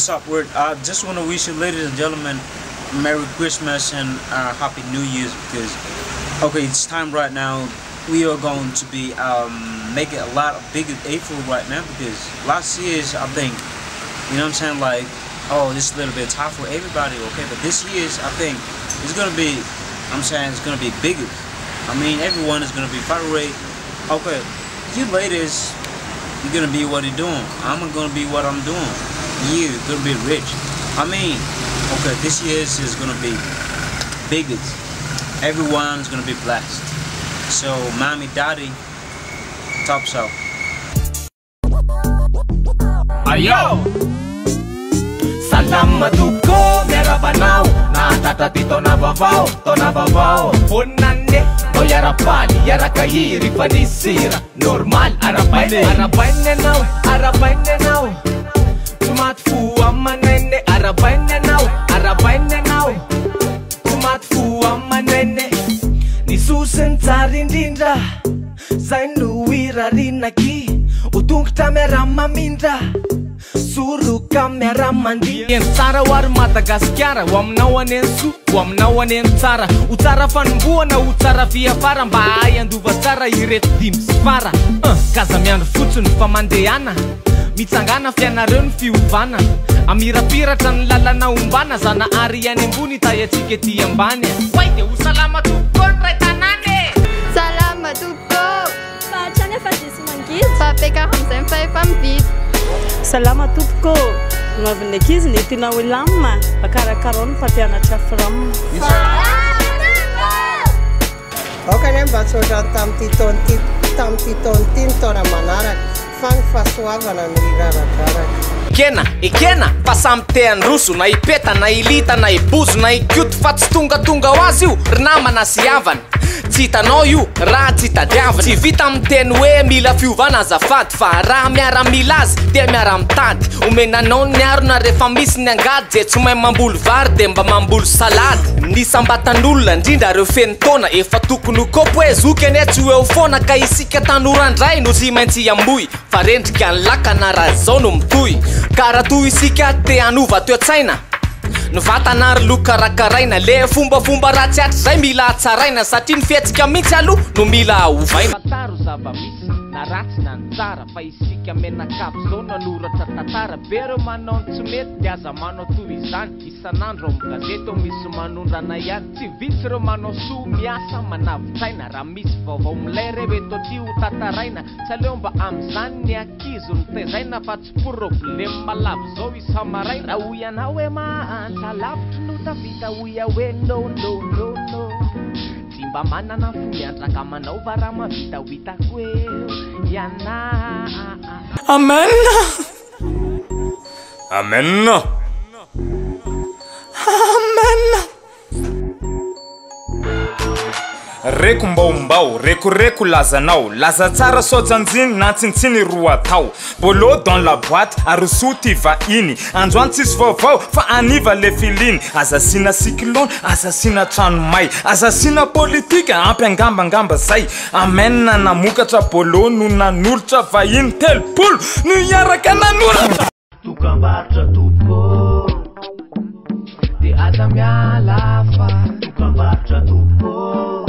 what's up, word? I just want to wish you, ladies and gentlemen, Merry Christmas and Happy New Year's, because, okay, it's time right now. We are going to be making a lot of bigger April right now, because last year's, I think, you know what I'm saying, like, oh, this is a little bit tough for everybody, okay, but this year's, I think, it's going to be, I'm saying, it's going to be bigger. I mean, everyone is going to be far away. Okay, you ladies, you're going to be what you're doing. I'm going to be what I'm doing. You're going to be rich. I mean, okay, this year's is going to be bigger. Everyone's going to be blessed. So, mommy, daddy, top shelf. Ayo! Salamat ko, merabanao. Natata dito na babaw, to na babaw. Punane, o yarapali, yarakahiri panisira. Normal, arapain na now. Tumatfuwa manene, arapain na now. Tumatfuwa manene. Nisusen tarindindra, zainuira rinaki. Utung kamera mamindra. Suru kamera mandi Tsara war Madagaskara Wamnao anensu, wamnao anentsara Utsara fanomboana, utsara fiafara Mba ay andova tsara ireto dimy sy fara Kaza miandro fotsiny fa mandeana Mitsangana fianareo ny fiovana Amirapiratra ny lalana ombana Zana ary any ambony tayatsika ety ambany Wai de ho salama tompoko ny ray tanany Salama tompoko Fahatrany efa diso mangidy Fapeka amin'izay mifaefa mividy Salama tompoko Naoviny ankizy ny tiana ho lamina Akarakara ny fampianatra firamina Aokany mba tsotra tamin'ity taona ity ny taona manaraka fa ny fahasoavana no iraradraraka Kena, fa samy teany roso Na ipeta, na ilita, na ibozo, na ikoto Fa tsy tonga ho azy io, ry namana sy havana Tsy hitanao io, raha tsy tadiavana Tsy vita amin'ny teny hoe mila fiovana azafady Fa raha miara-mila azy, dia miara-mitady Omenanao ny arona rehefa misy ny angady Je tsy mahay mamboly vary, de mba mamboly salady Nisambatan'olona, ndrindra reo feno taona Efa tokony ho kopy hoe zoky ane tsy hoe ho foana Ka isika tanora-ndray no tsy maintsy amboy Fa rendrika ny lakana raha zao no mitoy Karaha toy isika te hanova toe-tsaina Ny vatana ary loka karakaraina Le fomba ratsy atry zay mila hatsaraina Satria ny fiatsika mitsy aloha no mila ahovaina Fataro zava-misy na ratsy na ny tsara Fa isika menakapy zao nanoratra tantara Bero manao ny tsy mety de aza manao toy izany Isan'andro ao amin'ny gazety ao misy manondrana ihany Tsy vitsy reo manao soa miasa manavotsaina Raha misy vaovao milay reo eto ty ho tantaraina Tsy aleo mba amin'izany ny akizo ny tezaina Fa tsy problemy malavo zao isamaraina Raha ho ianao hoe mahanta lavitry no tavita hoia hoe no Tsy mba manana fo miandraka manao va raha mavita ho hitako eo Iana Amen. Rekombaombao, rekoreko lazanao Laza tsara sojanjiny na tsintsiny roa tao Bolo dans la boîte, arosoty vahiny Androany tsisy vaovao, fa aniva le filiny Azasina cyclone, azasina tranomay Azasina politika, ampy angambangamba zay Amen na namokatra bolo no nanolotra vahiny telopolo No iaraka nanolotra Tukambatra tupo De adamia lafa Tukambatra tupo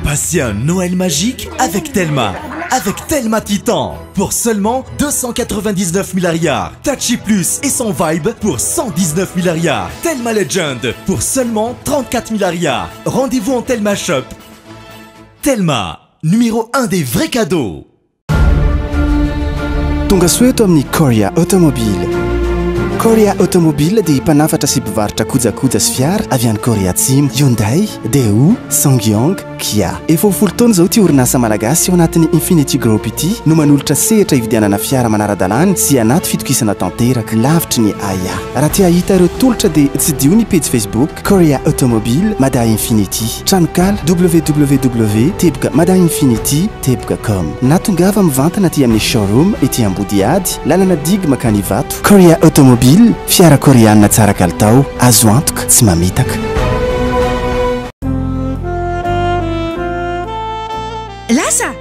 Passez un Noël magique avec Telma. Avec Telma Titan pour seulement 299 milliards. Tachi Plus et son Vibe pour 119 milliards. Telma Legend pour seulement 34 milliards. Rendez-vous en Telma Shop. Telma, numéro 1 des vrais cadeaux. Tonga Sueto Omni Korea Automobile. Korea Automobile dia mpanafatra sy mpivarotra kojakoja sy fiara avy any Korea Atsimo, Hyundai, Daewoo, Sangyong, Kia. Efa 10 taona zao ty orinasa malagasy ao anatin'ny Infinity Group ity no manolotra sehatra hividianana fiara manara-dalàna sy anaty fitokisana tanteraka lavitry ny AIA. Raha tia hahita ireo tolotra dia tsy dio ny page Facebook Korea Automobile Mada Infinity. Tranokala www.madainfinity.com. Na tongava mivantana aty amin'ny showroom ety Ambodiady, lalana Digue makany Ivato. Korea Automobile, fiara koreana tsara kalitao, azo antoka tsy mamitaka. Lasa!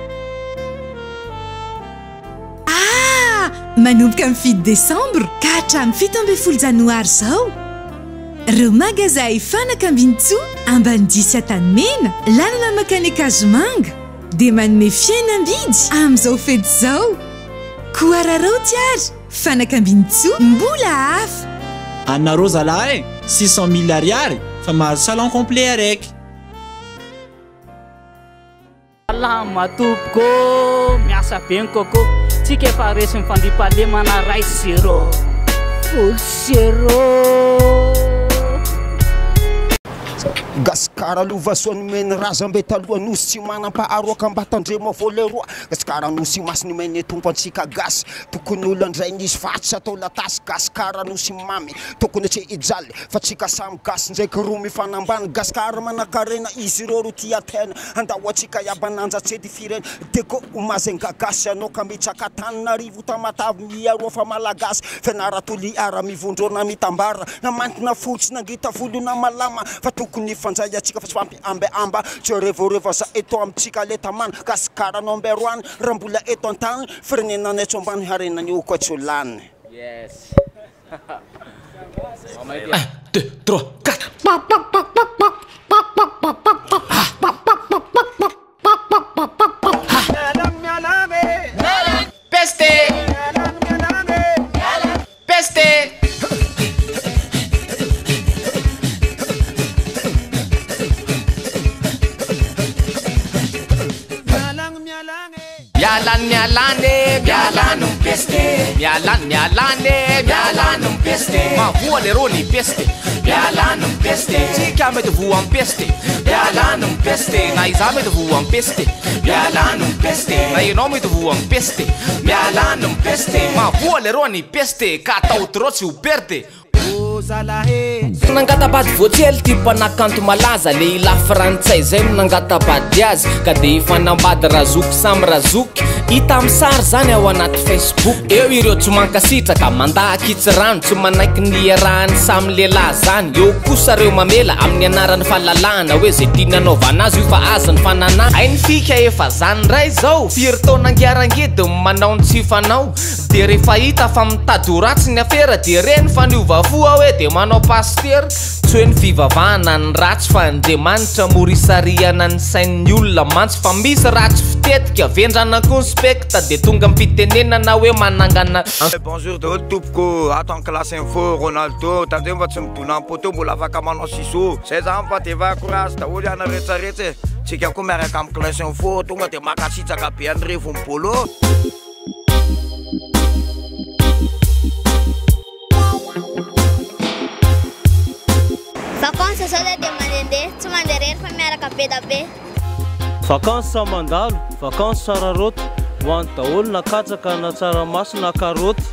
Manomboka mifidy Desambre ka hatramin'ny 17 Janoary zao. Reo magazay fanaka ambinitsoa ambany 10 Tanimena, lalana makany Kazomanga dia manome fihenam-bidy amin'izao fety zao. Koararao tiary, fanaka ambinitsoa mbola hafa. Anareo zalahy 600,000 ariary fa mahazo salon complet araiky. Salama tompoko, miasa be ny koko. Tsika efa resy mifandrimpahalemana ray zéro. Full zéro. Gaskara luva son men razambe talua nusi mana pa aroka mbatandre mo voleroa gaskara nusi masni men tumpantsika gas tukunulan rainis fatsa to latas gaskara nusi mami tokone che ijaly fa tsika sam gas ndraiky romy fanambany gaskara manakarena izy roro tia tena andawatsika yabananja tsety firena teko umazenga gas anao kamitsaka Tananarivo tamatavy miaroa fa malagasy fenara toli ara mivondrona mitambara namantina fotsy nangita volona malama fa tokony fanjaya tsika fa tsy amba tsy revoreva sa eto amitsika letamana gaskara number 1 rambola eto antany firenenana eto ambany harenany io koa tsy olany. Yes. 1, 2, 3, 4. Peste! Peste! Mialan peste. Mialan peste. Ma vuole roni peste. Mialan peste. Tsika mety voan peste. Mialan peste. Na iza mety voan peste. Mialan peste. Na ianao mety voan peste. Mialan peste. Ma vuole roni peste. Ka atao trotsy ho perde. Nangatabady voatsely ty mpanakanto malaza le ila frantsay zay no nangatabady azy ka de ifanambady razoky samy razoky hita amin'ny sary zany ao anaty Facebook. Eo ireo tsy mankasitraka mandahakitsy rano tsy manaiky ny iarahany samy lehilahy zany. Eo kosa reo mamela amin'ny anaran'ny fahalalahana hoe zay tiany anaovana azy io fa aza ny fanana. Ainy fika efa zany ray zao firy taona angiarangedy manao ny tsy fanao de rehefa hita fa mitady ho ratsy ny afera de reny faniovavoa hoe de manao paster tsy hoe ny fivavahana ny ratsy fa Andriamanitra morisariana ny sain'ny olona mantsy fa misy ratsy fitetika vendrana conspecta de tonga mpitenenana hoe manangana. Bonjour de tompoko ato en classe info Ronaldo tandeo mba tsy midona ampoto mbola afaka manao siso zay zany mpateva courage daholo ana rehetrarehetra tsika koa miaraka amin'ny classe info tonga de makatsitsaka be any revony bolo. Vacances zao dia mandehandeha tsy mandeha rery fa miaraka be da be. Vacances sa mandalo, vacances sararoty, hoany daholo na katsaka na tsaramaso na karoty.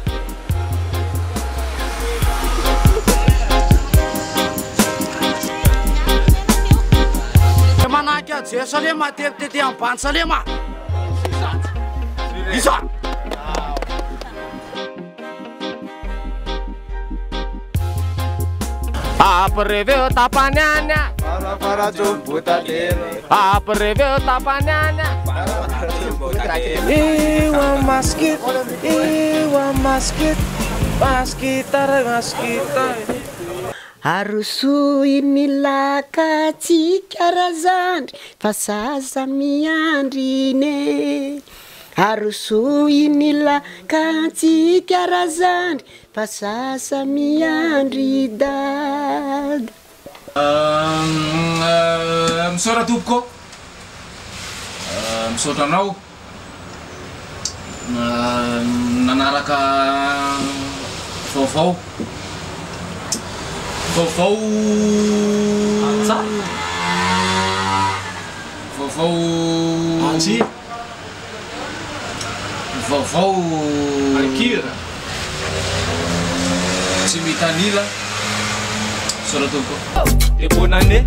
Manahaky aje Salema tetete ambany Salema. Isa. Apreveu tapanyanya para jumputatene. Apreveu tapanyanya Iwa maskit, maskita. Arosoy ny lakatsika razandry fa sasa miandrine. Arosoy ny lakatsika razandry fa sasa miandry dada. Misaotra tompoko, misaotra anao nanaraka vaovao Vaovao vaovao Antsy vaovao Akira tsy mitanila Soratoko E bonne année